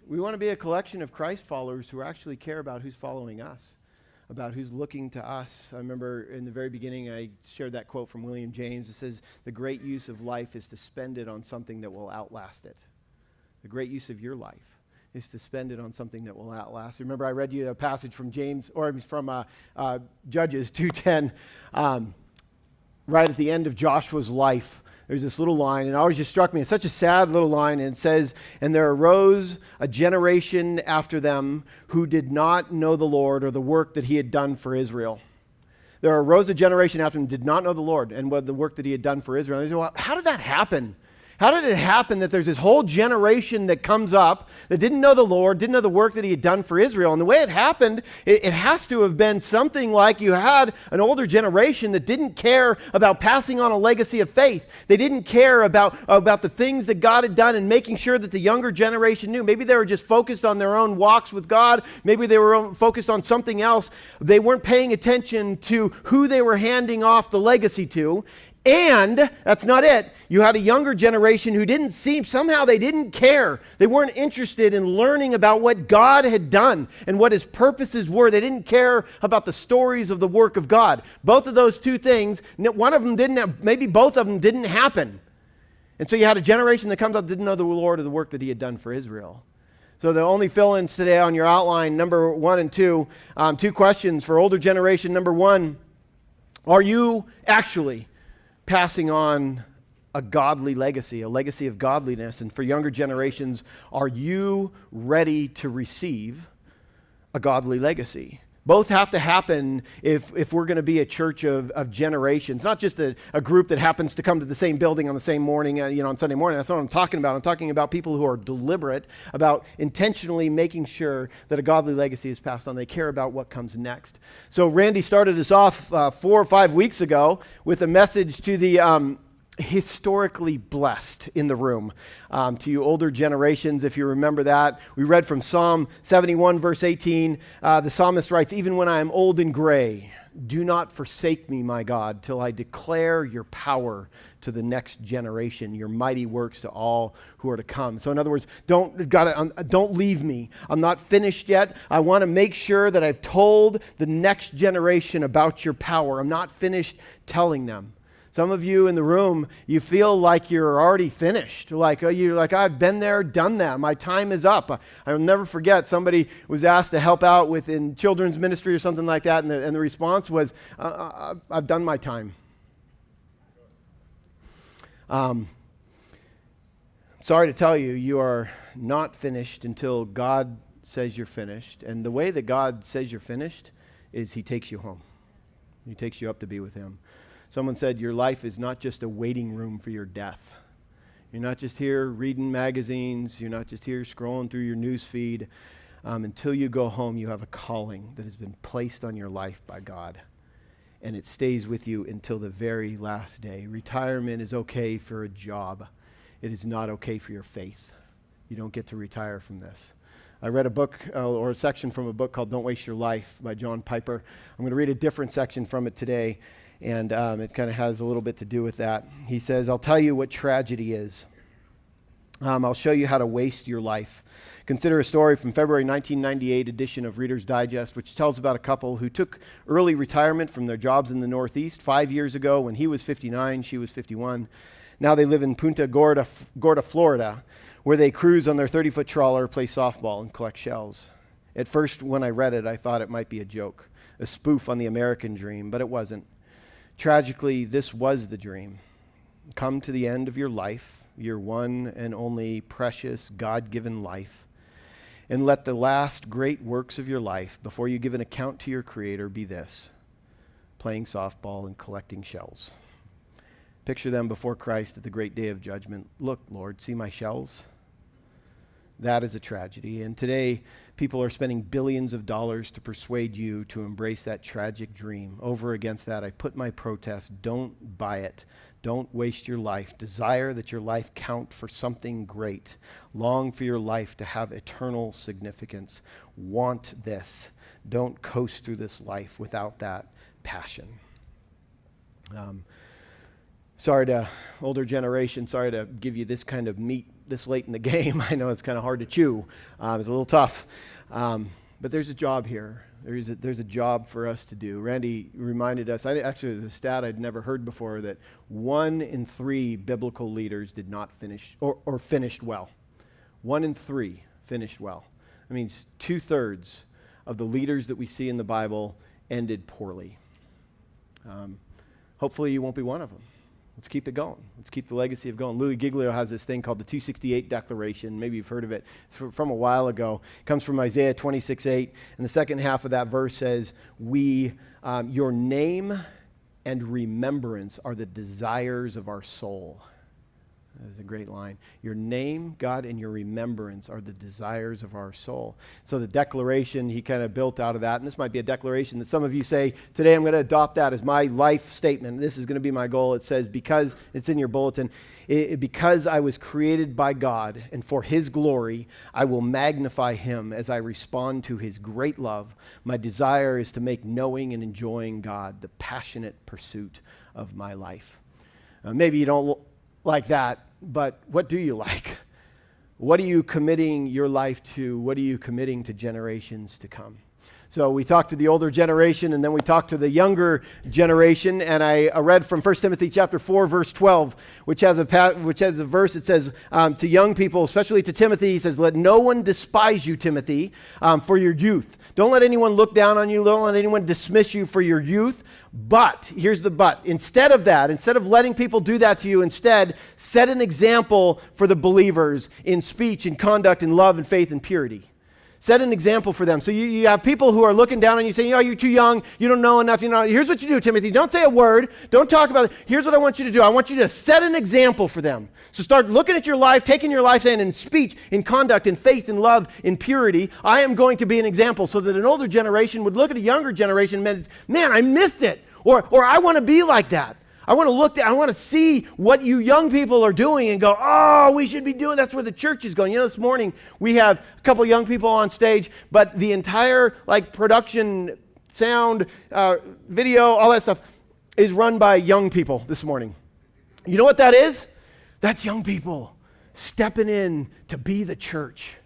We want to be a collection of Christ followers who actually care about who's following us, about who's looking to us. I remember in the very beginning I shared that quote from William James. It says, "The great use of life is to spend it on something that will outlast it." The great use of your life is to spend it on something that will outlast. Remember, I read you a passage from Judges 2:10, right at the end of Joshua's life. There's this little line, and it always just struck me. It's such a sad little line, and it says, "And there arose a generation after them who did not know the Lord or the work that he had done for Israel." There arose a generation after them who did not know the Lord and what the work that he had done for Israel. And they say, well, how did that happen? How did it happen that there's this whole generation that comes up that didn't know the Lord, didn't know the work that he had done for Israel? And the way it happened, it has to have been something like you had an older generation that didn't care about passing on a legacy of faith. They didn't care about the things that God had done and making sure that the younger generation knew. Maybe they were just focused on their own walks with God. Maybe they were focused on something else. They weren't paying attention to who they were handing off the legacy to. And that's not it. You had a younger generation who somehow they didn't care. They weren't interested in learning about what God had done and what his purposes were. They didn't care about the stories of the work of God. Both of those two things, one of them maybe both of them didn't happen. And so you had a generation that comes up didn't know the Lord or the work that he had done for Israel. So the only fill-ins today on your outline, number 1 and 2, two questions for older generation. Number 1, are you actually passing on a godly legacy, a legacy of godliness? And for younger generations, are you ready to receive a godly legacy? Both have to happen if we're going to be a church of generations, not just a group that happens to come to the same building on the same morning, on Sunday morning. That's not what I'm talking about. I'm talking about people who are deliberate about intentionally making sure that a godly legacy is passed on. They care about what comes next. So Randy started us off 4 or 5 weeks ago with a message to the historically blessed in the room. To you older generations, if you remember that, we read from Psalm 71, verse 18. The psalmist writes, "Even when I am old and gray, do not forsake me, my God, till I declare your power to the next generation, your mighty works to all who are to come." So in other words, don't leave me. I'm not finished yet. I want to make sure that I've told the next generation about your power. I'm not finished telling them. Some of you in the room, you feel like you're already finished. I've been there, done that. My time is up. I'll never forget, somebody was asked to help out in children's ministry or something like that, and the response was, I've done my time. Sorry to tell you, you are not finished until God says you're finished. And the way that God says you're finished is he takes you home. He takes you up to be with him. Someone said your life is not just a waiting room for your death. You're not just here reading magazines. You're not just here scrolling through your news feed. Until you go home, you have a calling that has been placed on your life by God. And it stays with you until the very last day. Retirement is okay for a job. It is not okay for your faith. You don't get to retire from this. I read a book or a section from a book called Don't Waste Your Life by John Piper. I'm going to read a different section from it today. And it kind of has a little bit to do with that. He says, "I'll tell you what tragedy is. I'll show you how to waste your life. Consider a story from February 1998 edition of Reader's Digest, which tells about a couple who took early retirement from their jobs in the Northeast 5 years ago when he was 59, she was 51. Now they live in Punta Gorda, Florida, where they cruise on their 30-foot trawler, play softball, and collect shells. At first, when I read it, I thought it might be a joke, a spoof on the American dream, but it wasn't. Tragically, this was the dream. Come to the end of your life, your one and only precious God-given life, and let the last great works of your life, before you give an account to your Creator, be this: playing softball and collecting shells. Picture them before Christ at the great day of judgment. Look, Lord, see my shells? That is a tragedy. And today, people are spending billions of dollars to persuade you to embrace that tragic dream. Over against that, I put my protest. Don't buy it. Don't waste your life. Desire that your life count for something great. Long for your life to have eternal significance. Want this. Don't coast through this life without that passion. Sorry to older generation, sorry to give you this kind of meat this late in the game. I know it's kind of hard to chew. It's a little tough. But there's a job here. There's a job for us to do. Randy reminded us, actually there's a stat I'd never heard before, that 1 in 3 biblical leaders did not finish or finished well. 1 in 3 finished well. That means 2/3 of the leaders that we see in the Bible ended poorly. Hopefully you won't be one of them. Let's keep it going. Let's keep the legacy of going. Louis Giglio has this thing called the 268 Declaration. Maybe you've heard of it. It's from a while ago. It comes from Isaiah 26:8. And the second half of that verse says, your name and remembrance are the desires of our soul. That's a great line. Your name, God, and your remembrance are the desires of our soul. So the declaration he kind of built out of that, and this might be a declaration that some of you say, today I'm going to adopt that as my life statement. This is going to be my goal. It says, because it's in your bulletin, because I was created by God and for his glory, I will magnify him as I respond to his great love. My desire is to make knowing and enjoying God the passionate pursuit of my life. Maybe you don't like that, but what do you like? What are you committing your life to? What are you committing to generations to come? So we talked to the older generation, and then we talked to the younger generation, and I read from 1 Timothy chapter 4, verse 12, which has a verse that says to young people, especially to Timothy, he says, let no one despise you, Timothy, for your youth. Don't let anyone look down on you. Don't let anyone dismiss you for your youth. But, here's the but, instead of that, instead of letting people do that to you, instead, set an example for the believers in speech and conduct and love and faith and purity. Set an example for them. So you have people who are looking down on you saying, you're too young, you don't know enough. Here's what you do, Timothy. Don't say a word. Don't talk about it. Here's what I want you to do. I want you to set an example for them. So start looking at your life, taking your life, saying in speech, in conduct, in faith, in love, in purity, I am going to be an example, so that an older generation would look at a younger generation and man, I missed it. Or I want to be like that. I want to see what you young people are doing and go, oh, we should be doing. That's where the church is going. This morning we have a couple young people on stage, but the entire production, sound, video, all that stuff is run by young people this morning. You know what that is? That's young people stepping in to be the church.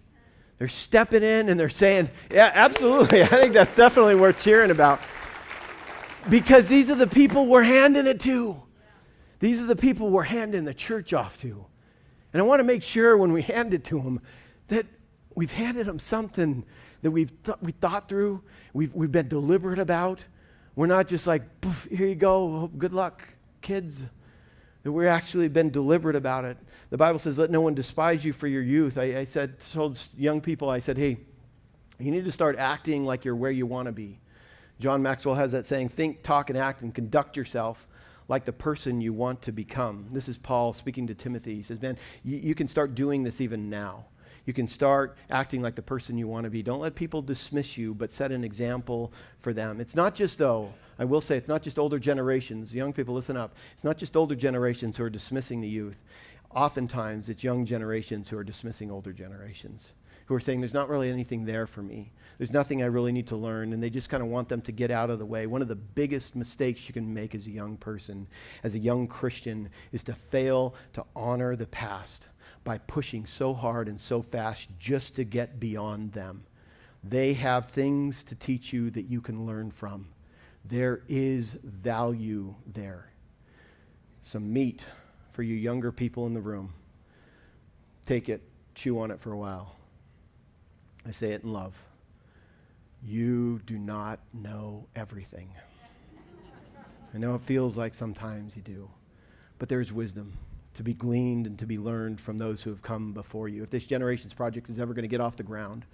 They're stepping in and they're saying, yeah, absolutely. I think that's definitely worth cheering about. Because these are the people we're handing it to. These are the people we're handing the church off to. And I want to make sure when we hand it to them that we've handed them something that we thought through, we've been deliberate about. We're not just like, poof, here you go, good luck, kids. That we've actually been deliberate about it. The Bible says, let no one despise you for your youth. I told young people, I said, hey, you need to start acting like you're where you want to be. John Maxwell has that saying, think, talk, and act, and conduct yourself like the person you want to become. This is Paul speaking to Timothy. He says, man, you can start doing this even now. You can start acting like the person you want to be. Don't let people dismiss you, but set an example for them. It's not just, though, I will say, it's not just older generations. Young people, listen up. It's not just older generations who are dismissing the youth. Oftentimes, it's young generations who are dismissing older generations, who are saying, there's not really anything there for me. There's nothing I really need to learn, and they just kind of want them to get out of the way. One of the biggest mistakes you can make as a young person, as a young Christian, is to fail to honor the past by pushing so hard and so fast just to get beyond them. They have things to teach you that you can learn from. There is value there. Some meat for you younger people in the room. Take it, chew on it for a while. I say it in love. You do not know everything. I know it feels like sometimes you do, but there's wisdom to be gleaned and to be learned from those who have come before you. If this generation's project is ever going to get off the ground,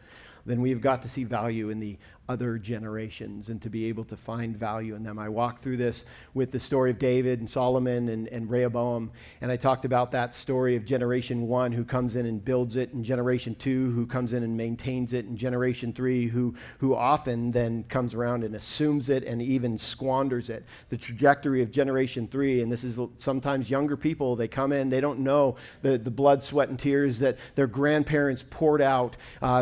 then we've got to see value in the other generations and to be able to find value in them. I walked through this with the story of David and Solomon and Rehoboam, and I talked about that story of generation 1 who comes in and builds it, and generation 2 who comes in and maintains it, and generation 3 who often then comes around and assumes it and even squanders it. The trajectory of generation 3, and this is sometimes younger people, they come in, they don't know the blood, sweat, and tears that their grandparents poured out.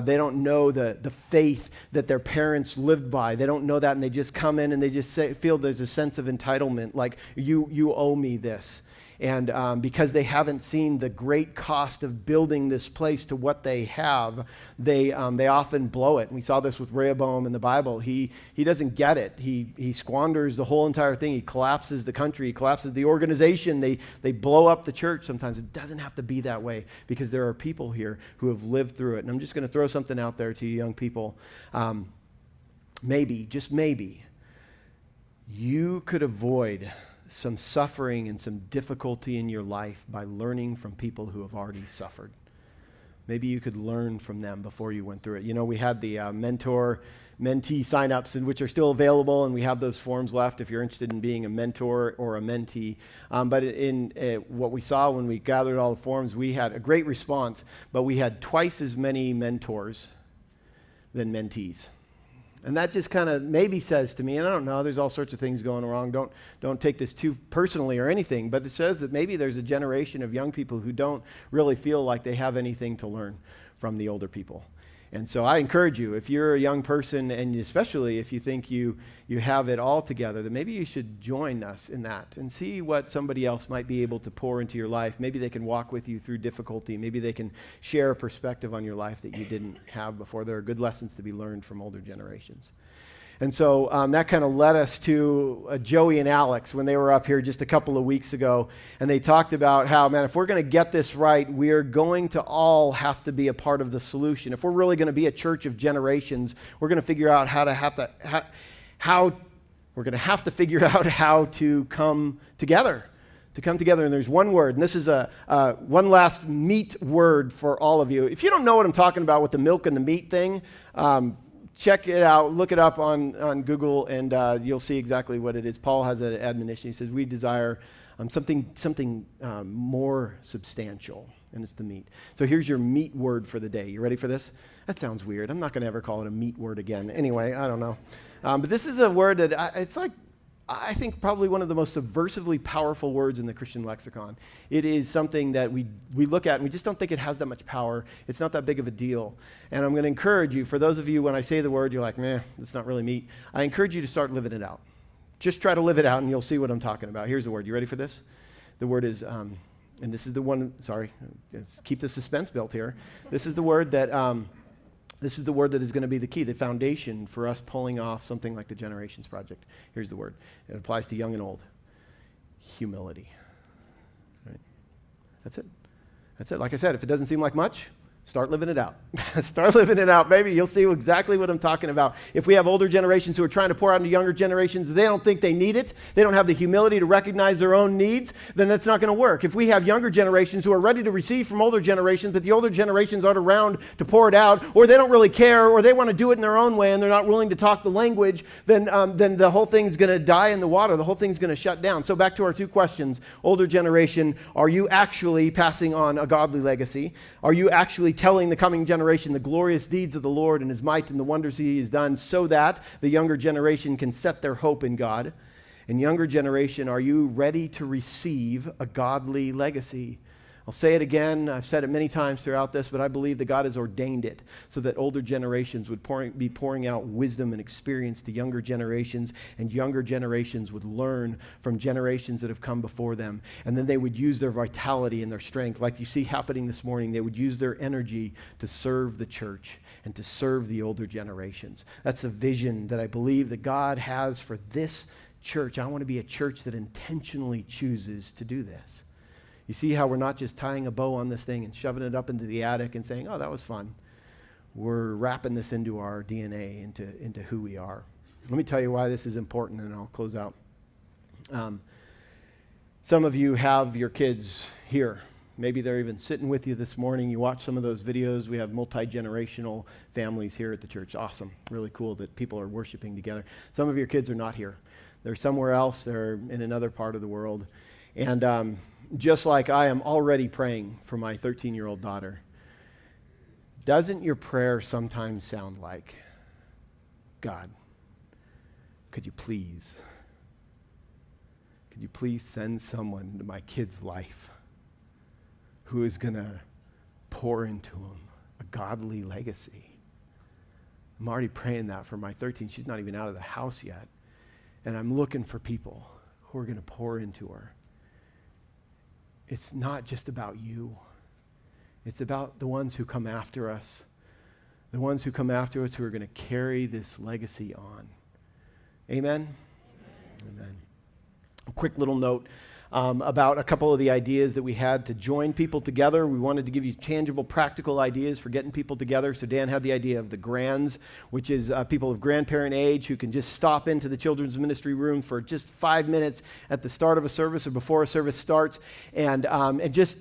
They don't know the faith that their parents lived by. They don't know that, and they just come in and they just feel there's a sense of entitlement, like you owe me this. And because they haven't seen the great cost of building this place to what they have, they often blow it. And we saw this with Rehoboam in the Bible. He doesn't get it. He squanders the whole entire thing. He collapses the country. He collapses the organization. They blow up the church sometimes. It doesn't have to be that way because there are people here who have lived through it. And I'm just going to throw something out there to you young people. Maybe, just maybe, you could avoid some suffering and some difficulty in your life by learning from people who have already suffered. Maybe you could learn from them before you went through it. You know, we had the mentor-mentee signups, which are still available, and we have those forms left if you're interested in being a mentor or a mentee. But in what we saw when we gathered all the forms, we had a great response, but we had twice as many mentors than mentees. And that just kind of maybe says to me, and I don't know, there's all sorts of things going wrong. Don't take this too personally or anything, but it says that maybe there's a generation of young people who don't really feel like they have anything to learn from the older people. And so I encourage you, if you're a young person, and especially if you think you have it all together, that maybe you should join us in that and see what somebody else might be able to pour into your life. Maybe they can walk with you through difficulty. Maybe they can share a perspective on your life that you didn't have before. There are good lessons to be learned from older generations. And so that kind of led us to Joey and Alex when they were up here just a couple of weeks ago. And they talked about how, man, if we're going to get this right, we are going to all have to be a part of the solution. If we're really going to be a church of generations, we're going to figure out we're going to have to figure out how to come together. To come together, and there's one word, and this is one last meat word for all of you. If you don't know what I'm talking about with the milk and the meat thing, check it out, look it up on Google, and you'll see exactly what it is. Paul has an admonition. He says, we desire something more substantial, and it's the meat. So here's your meat word for the day. You ready for this? That sounds weird. I'm not going to ever call it a meat word again. Anyway, I don't know. But this is a word that it's like, I think probably one of the most subversively powerful words in the Christian lexicon. It is something that we look at and we just don't think it has that much power. It's not that big of a deal. And I'm going to encourage you, for those of you, when I say the word, you're like, meh, it's not really meat. I encourage you to start living it out. Just try to live it out and you'll see what I'm talking about. Here's the word. You ready for this? The word is, and this is the one, sorry, let's keep the suspense built here. This is the word that is going to be the key, the foundation for us pulling off something like the Generations Project. Here's the word. It applies to young and old. Humility. Right? That's it. That's it. Like I said, if it doesn't seem like much, start living it out. Start living it out. Maybe you'll see exactly what I'm talking about. If we have older generations who are trying to pour out into younger generations, they don't think they need it, they don't have the humility to recognize their own needs, then that's not going to work. If we have younger generations who are ready to receive from older generations, but the older generations aren't around to pour it out, or they don't really care, or they want to do it in their own way and they're not willing to talk the language, then the whole thing's going to die in the water. The whole thing's going to shut down. So back to our two questions. Older generation, are you actually passing on a godly legacy? Are you actually telling the coming generation the glorious deeds of the Lord and his might and the wonders he has done so that the younger generation can set their hope in God? And younger generation, are you ready to receive a godly legacy? I'll say it again. I've said it many times throughout this, but I believe that God has ordained it so that older generations would be pouring out wisdom and experience to younger generations, and younger generations would learn from generations that have come before them. And then they would use their vitality and their strength, like you see happening this morning. They would use their energy to serve the church and to serve the older generations. That's a vision that I believe that God has for this church. I want to be a church that intentionally chooses to do this. You see how we're not just tying a bow on this thing and shoving it up into the attic and saying, oh, that was fun. We're wrapping this into our DNA, into who we are. Let me tell you why this is important, and I'll close out. Some of you have your kids here. Maybe they're even sitting with you this morning. You watch some of those videos. We have multi-generational families here at the church. Awesome. Really cool that people are worshiping together. Some of your kids are not here. They're somewhere else. They're in another part of the world. And just like I am already praying for my 13-year-old daughter, doesn't your prayer sometimes sound like, God, could you please send someone into my kid's life who is going to pour into him a godly legacy? I'm already praying that for my 13. She's not even out of the house yet. And I'm looking for people who are going to pour into her. it's not just about you. It's about the ones who come after us, the ones who come after us who are going to carry this legacy on. Amen? Amen. A quick little note about a couple of the ideas that we had to join people together. We wanted to give you tangible, practical ideas for getting people together. So Dan had the idea of the Grands, which is people of grandparent age who can just stop into the children's ministry room for just 5 minutes at the start of a service or before a service starts, and just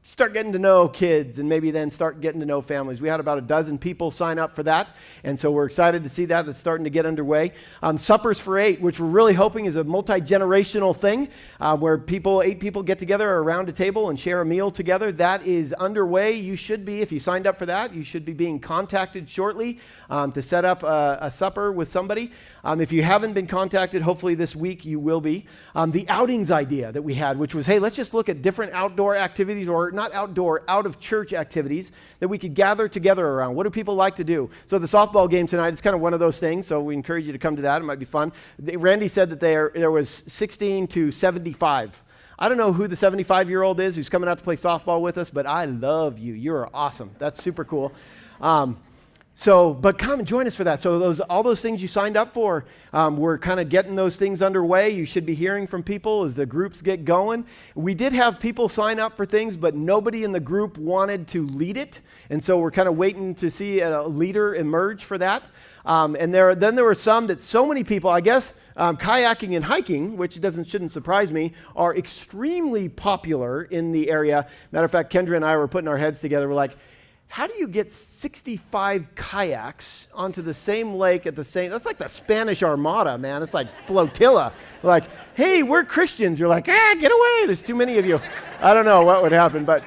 start getting to know kids and maybe then start getting to know families. We had about a dozen people sign up for that, and so we're excited to see that. That's starting to get underway. Suppers for 8, which we're really hoping is a multi-generational thing where 8 people get together around a table and share a meal together. That is underway. You should be, if you signed up for that, you should be being contacted shortly to set up a supper with somebody. If you haven't been contacted, hopefully this week you will be. The outings idea that we had, which was, hey, let's just look at different outdoor activities, or not outdoor, out of church activities that we could gather together around. What do people like to do? So the softball game tonight is kind of one of those things, so we encourage you to come to that. It might be fun. Randy said that there was 16 to 75. I don't know who the 75-year-old is who's coming out to play softball with us, but I love you. You're awesome. That's super cool. But come and join us for that. So all those things you signed up for, we're kind of getting those things underway. You should be hearing from people as the groups get going. We did have people sign up for things, but nobody in the group wanted to lead it. And so we're kind of waiting to see a leader emerge for that. And there were some that so many people, I guess, kayaking and hiking, which shouldn't surprise me, are extremely popular in the area. Matter of fact, Kendra and I were putting our heads together. We're like, how do you get 65 kayaks onto the same lake at the same, that's like the Spanish Armada, man. It's like flotilla. Like, hey, we're Christians. You're like, get away. There's too many of you. I don't know what would happen, but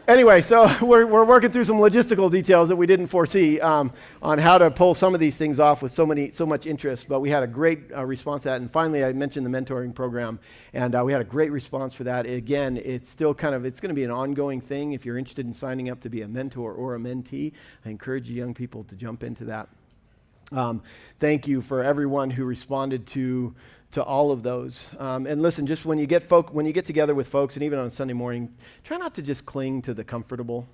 anyway, so we're working through some logistical details that we didn't foresee on how to pull some of these things off with so much interest. But we had a great response to that. And finally, I mentioned the mentoring program, and we had a great response for that. Again, it's still it's going to be an ongoing thing. If you're interested in signing up to be a mentor or a mentee, I encourage you young people to jump into that. Thank you for everyone who responded to all of those. And listen, just when you get together with folks, and even on a Sunday morning, try not to just cling to the comfortable.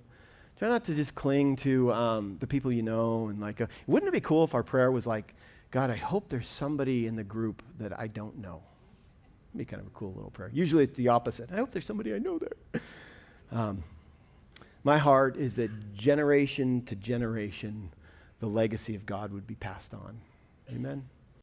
Try not to just cling to the people you know. And wouldn't it be cool if our prayer was like, God, I hope there's somebody in the group that I don't know. It'd be kind of a cool little prayer. Usually it's the opposite. I hope there's somebody I know there. My heart is that generation to generation, the legacy of God would be passed on. Amen.